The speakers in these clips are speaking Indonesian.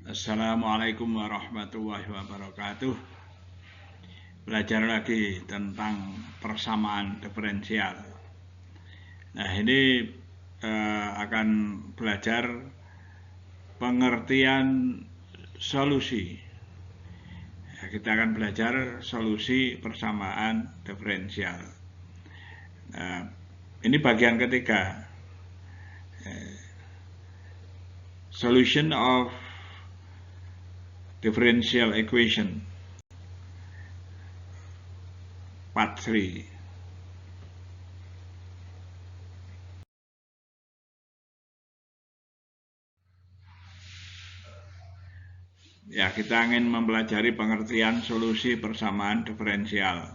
Assalamualaikum warahmatullahi wabarakatuh. Belajar lagi tentang persamaan diferensial. Nah, ini akan belajar pengertian solusi. Kita akan belajar solusi persamaan diferensial. Nah, ini bagian ketiga. Solution of differential equation part 3. Ya, kita ingin mempelajari pengertian solusi persamaan diferensial.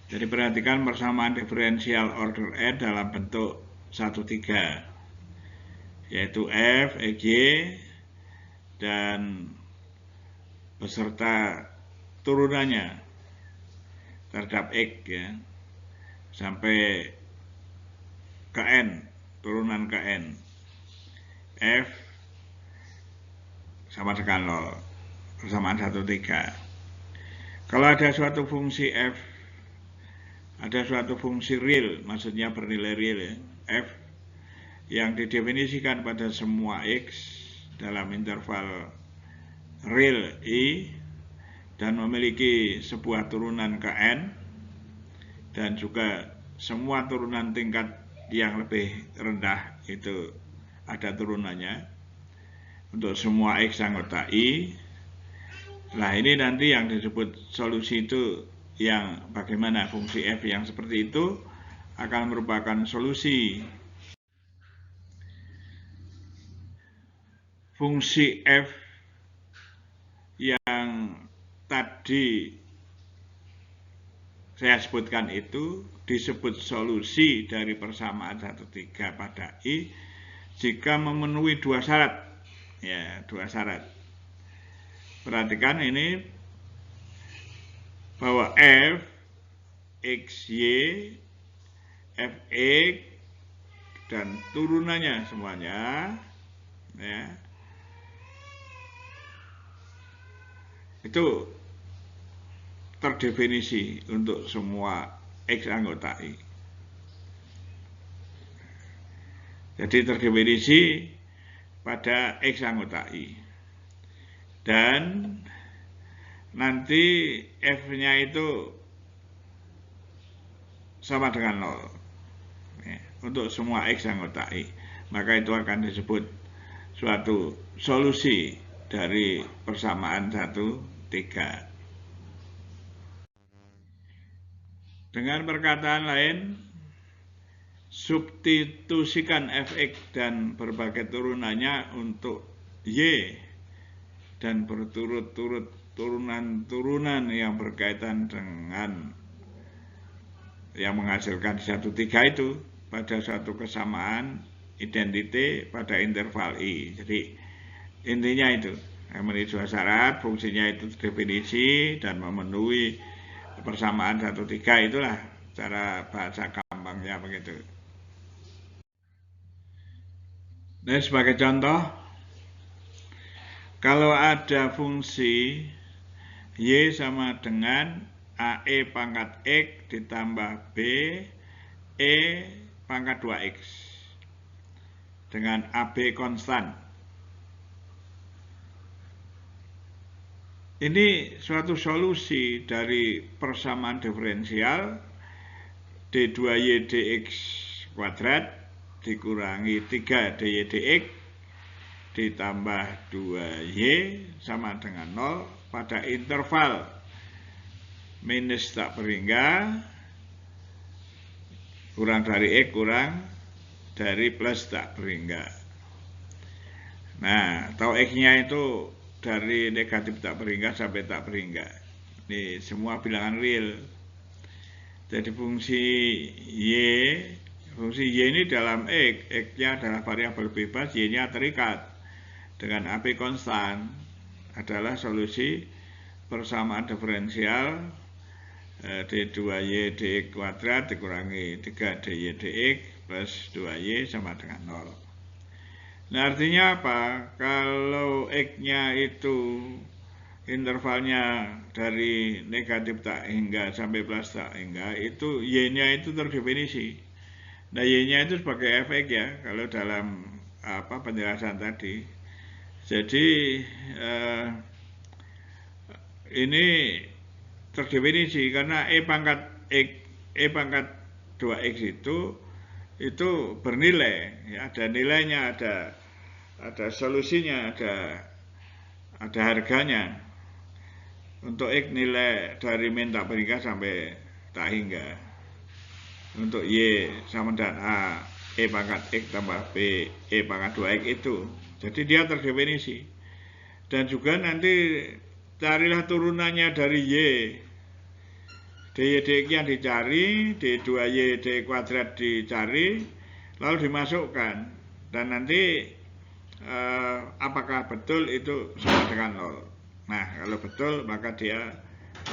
Jadi perhatikan persamaan diferensial order n dalam bentuk 1,3, yaitu f, eg, dan beserta turunannya terhadap x ya, sampai ke n, turunan ke n. F sama dengan 0, persamaan 1,3. Kalau ada suatu fungsi f, ada suatu fungsi real, maksudnya bernilai real ya, f, yang didefinisikan pada semua x dalam interval real i dan memiliki sebuah turunan ke n dan juga semua turunan tingkat yang lebih rendah itu ada turunannya untuk semua x anggota i. Nah, ini nanti yang disebut solusi itu yang bagaimana fungsi f yang seperti itu akan merupakan solusi. Fungsi f yang tadi saya sebutkan itu disebut solusi dari persamaan 1,3 pada i jika memenuhi dua syarat. Ya, dua syarat. Perhatikan ini bahwa f, x, y, f, x, dan turunannya semuanya ya, itu terdefinisi untuk semua x anggota i. Jadi terdefinisi pada x anggota i. Dan nanti f-nya itu sama dengan 0 ya, untuk semua x anggota i. Maka itu akan disebut suatu solusi dari persamaan 1,3. Dengan perkataan lain, substitusikan fx dan berbagai turunannya untuk y dan berturut-turut turunan-turunan yang berkaitan dengan yang menghasilkan 1,3 itu pada suatu kesamaan identiti pada interval i. Jadi intinya itu memenuhi dua syarat, fungsinya itu definisi dan memenuhi persamaan 1,3, itulah cara bahasa gampangnya begitu. Nah, sebagai contoh, kalau ada fungsi y sama dengan ae pangkat x ditambah b e pangkat 2x dengan ab konstan. Ini suatu solusi dari persamaan diferensial d2y dx kuadrat dikurangi 3 dy dx ditambah 2y sama dengan 0 pada interval minus tak berhingga kurang dari x kurang dari plus tak berhingga. Nah, tahu x-nya itu dari negatif tak berhingga sampai tak berhingga. Ini semua bilangan real. Jadi fungsi y ini dalam x-nya adalah variabel bebas, y-nya terikat dengan ab konstan, adalah solusi persamaan diferensial d2y dx kuadrat dikurangi 3 dy dx plus 2y sama dengan 0. Nah, artinya apa? Kalau X-nya itu intervalnya dari negatif tak hingga sampai plus tak hingga, itu Y-nya itu terdefinisi. Nah, Y-nya itu sebagai efek ya, kalau dalam penjelasan tadi. Jadi ini terdefinisi karena E pangkat 2X itu bernilai ya, ada nilainya, ada solusinya, ada harganya. Untuk X nilai dari min tak berikat sampai tak hingga. Untuk Y sama dengan A, E pangkat X tambah B, E pangkat 2X itu. Jadi dia terdefinisi. Dan juga nanti carilah turunannya dari Y. DY yang dicari, D2Y D kuadrat dicari, lalu dimasukkan. Dan nanti apakah betul itu sama dengan 0. Nah, kalau betul maka dia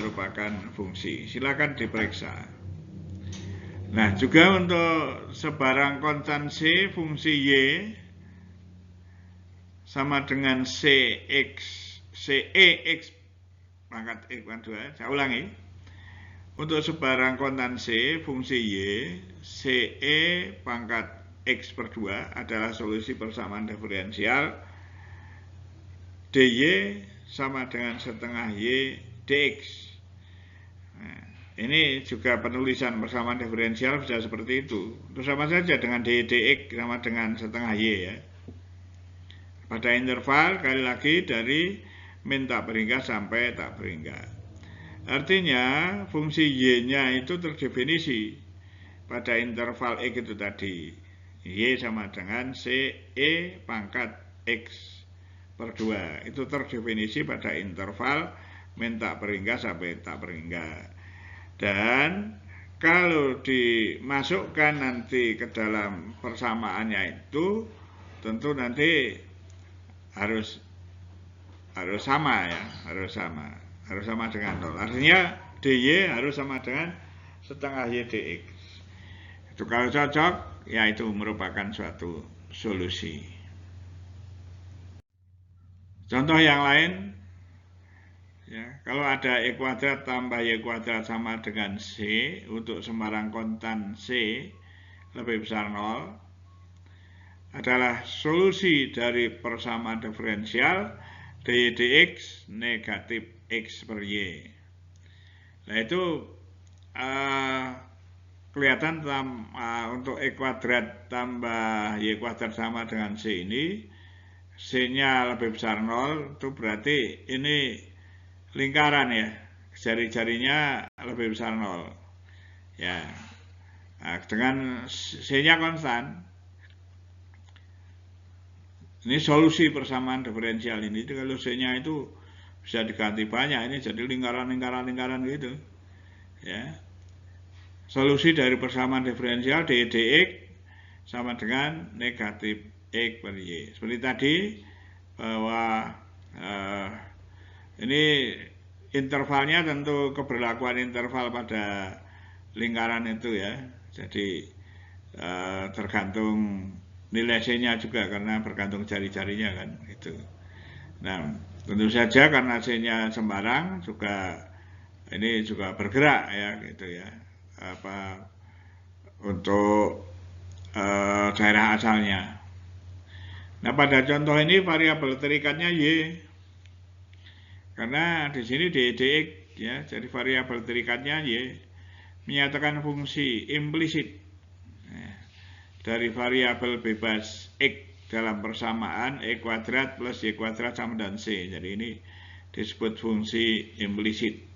merupakan fungsi. Silakan diperiksa. Nah, juga untuk sebarang konstan C, fungsi Y sama dengan CX, CEX pangkat X pangkat 2. Saya ulangi. Untuk sebarang konstan C, fungsi Y, CE pangkat X per 2 adalah solusi persamaan diferensial DY sama dengan setengah Y dx. Nah, ini juga penulisan persamaan diferensial bisa seperti itu. Itu sama saja dengan dy dx sama dengan setengah Y ya. Pada interval kali lagi dari min tak berhingga sampai tak berhingga. Artinya fungsi Y-nya itu terdefinisi pada interval X itu tadi. Y sama dengan CE pangkat X per 2. Itu terdefinisi pada interval min tak berhingga sampai tak berhingga. Dan kalau dimasukkan nanti ke dalam persamaannya itu, tentu nanti harus sama ya, harus sama dengan 0. Artinya dy harus sama dengan setengah y dx. Itu kalau cocok, ya itu merupakan suatu solusi. Contoh yang lain, ya, kalau ada y kuadrat tambah y kuadrat sama dengan c, untuk sembarang konstan c lebih besar 0, adalah solusi dari persamaan diferensial dy dx negatif x per y. Nah itu kelihatan untuk e kuadrat tambah y kuadrat sama dengan c ini, c-nya lebih besar 0, itu berarti ini lingkaran ya, jari-jarinya lebih besar 0 ya. Nah, dengan c-nya konstan, ini solusi persamaan diferensial ini. Kalau c-nya itu bisa diganti banyak, ini jadi lingkaran gitu ya. Solusi dari persamaan diferensial dy dx sama dengan negatif x per y. Seperti tadi bahwa ini intervalnya tentu keberlakuan interval pada lingkaran itu ya. Jadi tergantung nilai c-nya juga karena bergantung jari-jarinya kan itu. Nah, tentu saja karena c-nya sembarang juga ini juga bergerak ya gitu ya. Untuk daerah asalnya. Nah, pada contoh ini variabel terikatnya y, karena di sini dy dx ya, jadi variabel terikatnya y menyatakan fungsi implisit dari variabel bebas x dalam persamaan e kuadrat plus y kuadrat sama dengan c. Jadi ini disebut fungsi implisit.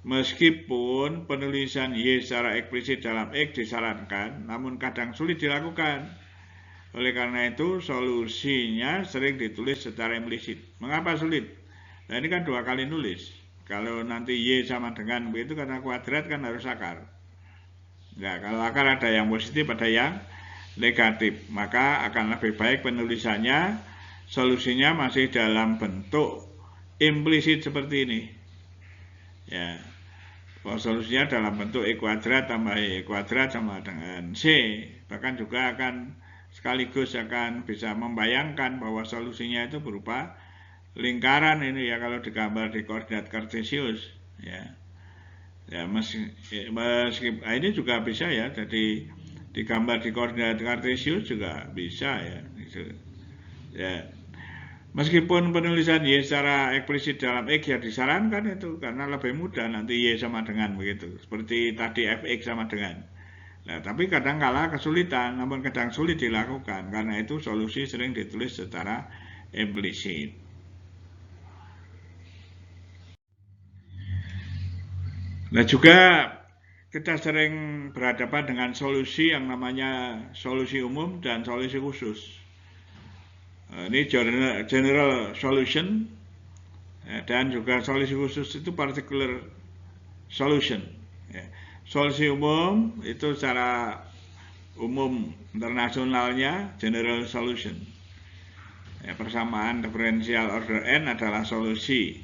Meskipun penulisan y secara eksplisit dalam X disarankan, namun kadang sulit dilakukan. Oleh karena itu, solusinya sering ditulis secara implisit. Mengapa sulit? Nah, ini kan dua kali nulis. Kalau nanti y sama dengan begitu, karena kuadrat kan harus akar. Nah, kalau akar ada yang positif, ada yang negatif. Maka akan lebih baik penulisannya, solusinya masih dalam bentuk implisit seperti ini. Ya. Solusinya dalam bentuk e kuadrat tambah y kuadrat sama dengan c. Bahkan juga akan sekaligus akan bisa membayangkan bahwa solusinya itu berupa lingkaran ini ya, kalau digambar di koordinat kartesius ya. Ya ini juga bisa ya, jadi digambar di koordinat kartesius juga bisa ya gitu. Ya, meskipun penulisan Y secara eksplisit dalam X ya disarankan itu, karena lebih mudah nanti Y sama dengan begitu, seperti tadi Fx sama dengan. Nah, tapi kadang kala kesulitan, namun kadang sulit dilakukan, karena itu solusi sering ditulis secara implisit. Nah, juga kita sering berhadapan dengan solusi yang namanya solusi umum dan solusi khusus. Ini general solution, dan juga solusi khusus itu particular solution. Solusi umum itu secara umum internasionalnya general solution. Persamaan diferensial order n adalah solusi,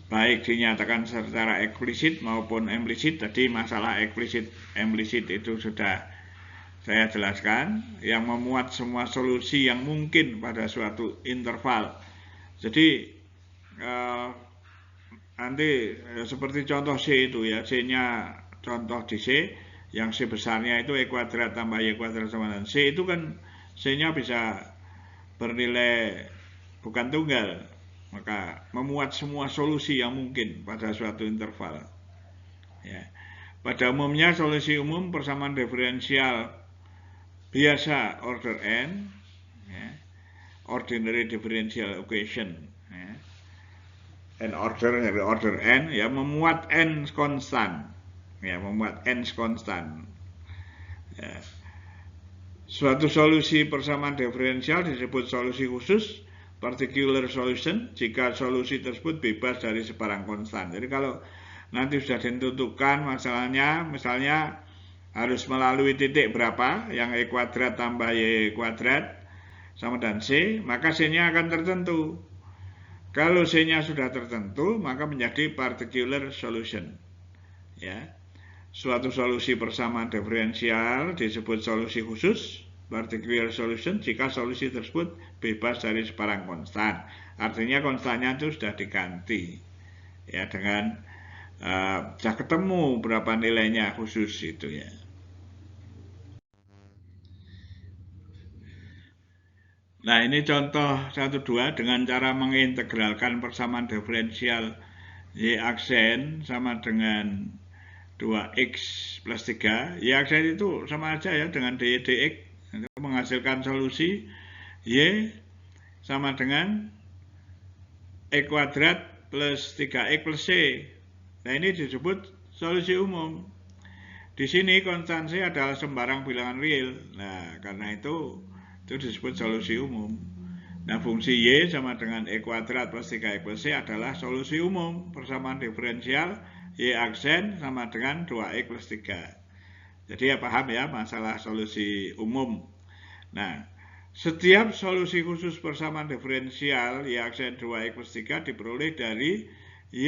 baik dinyatakan secara eksplisit maupun implisit. Tadi masalah eksplisit implisit itu sudah saya jelaskan, yang memuat semua solusi yang mungkin pada suatu interval. Jadi nanti seperti contoh C itu ya, C-nya contoh di C, yang C besarnya itu E kuadrat tambah Y kuadrat sama dengan C, itu kan C-nya bisa bernilai bukan tunggal, maka memuat semua solusi yang mungkin pada suatu interval. Ya. Pada umumnya solusi umum persamaan diferensial biasa order n, ya, ordinary differential equation, ya, n order n, ya, memuat n konstan, ya, memuat n konstan. Ya. Suatu solusi persamaan diferensial disebut solusi khusus, particular solution, jika solusi tersebut bebas dari sebarang konstan. Jadi kalau nanti sudah ditentukan masalahnya, misalnya harus melalui titik berapa, yang E kuadrat tambah Y kuadrat sama dengan C, maka C-nya akan tertentu. Kalau C-nya sudah tertentu, maka menjadi particular solution. Ya. Suatu solusi persamaan diferensial disebut solusi khusus, particular solution, jika solusi tersebut bebas dari sebarang konstan. Artinya konstannya itu sudah diganti ya dengan sudah ketemu berapa nilainya khusus itu ya. Nah, ini contoh 1-2 dengan cara mengintegralkan persamaan diferensial Y aksen sama dengan 2x plus 3. Y aksen itu sama aja ya dengan dy dx, menghasilkan solusi Y sama dengan E kuadrat plus 3x plus C. Nah, ini disebut solusi umum. Di sini konstan C adalah sembarang bilangan real. Nah, karena itu disebut solusi umum. Nah, fungsi Y sama dengan E kuadrat plus 3x plus C adalah solusi umum persamaan diferensial Y aksen sama dengan 2x plus 3. Jadi ya paham ya masalah solusi umum. Nah, setiap solusi khusus persamaan diferensial Y aksen 2x plus 3 diperoleh dari Y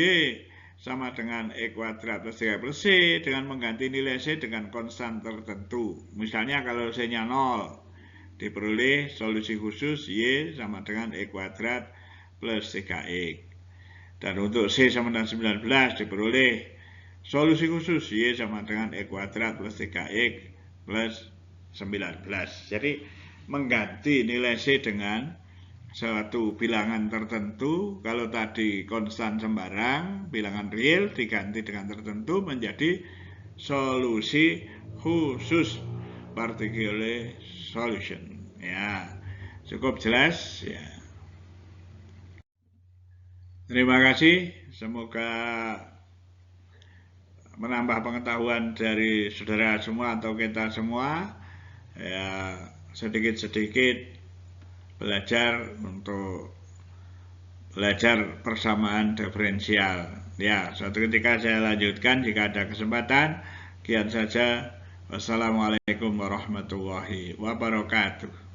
sama dengan E kuadrat plus 3 plus C dengan mengganti nilai C dengan konstan tertentu. Misalnya kalau C-nya 0, diperoleh solusi khusus Y sama dengan E kuadrat plus 3x. Dan untuk C sama dengan 19 diperoleh solusi khusus Y sama dengan E kuadrat plus 3x plus 19. Jadi mengganti nilai C dengan suatu bilangan tertentu. Kalau tadi konstan sembarang, bilangan real diganti dengan tertentu menjadi solusi khusus, particular solution. Ya, cukup jelas ya. Terima kasih, semoga menambah pengetahuan dari saudara semua atau kita semua ya, sedikit-sedikit belajar untuk belajar persamaan diferensial. Ya, suatu ketika saya lanjutkan jika ada kesempatan. Sekian saja. Wassalamualaikum warahmatullahi wabarakatuh.